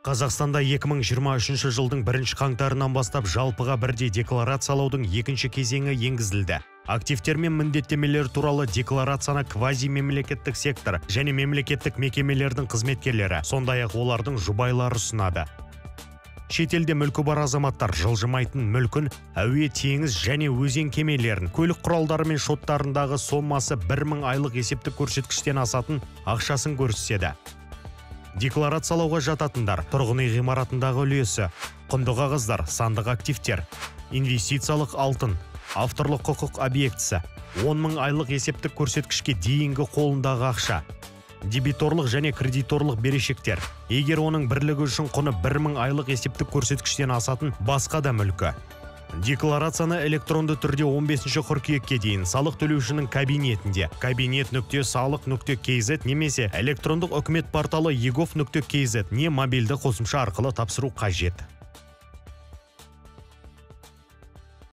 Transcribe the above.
Қазақстанда 2023 жылдың 1 қаңтарынан бастап жалпыға бірдей декларациялаудың екінші кезеңі енгізілді. Активтер мен міндеттемелер туралы декларацияны квази-мемлекеттік сектор және мемлекеттік мекемелердің қызметкерлері, сондай-ақ олардың жұбайлары ұсынады. Шетелде мүлкі бар азаматтар жылжымайтын мүлкін, әуе, теңіз және өзен кемелерін, көлік құралдары мен шоттарындағы сомасы 1000 айлық есептік көрсеткіштен асатын ақшасын көрсетеді. Декларациялауға жататындар: тұрғын үй ғимаратындағы үлесі, құнды қағаздар, сандық активтер, инвестициялық алтын, авторлық құқық объектісі, 10 000 айлық есептік көрсеткішке дейінгі қолындағы ақша, дебиторлық және кредиторлық берешектер, егер оның бірлігі үшін құны 1000 айлық есептік көрсеткіштен асатын басқа да мүлкі. Декларацияны электронды түрде 15 қыркүйекке дейін салық төлеушінің кабинетінде cabinet.sалық.kz немесе электрондық үкімет порталы egov.kz не мобильді қосымша арқылы тапсыру қажет.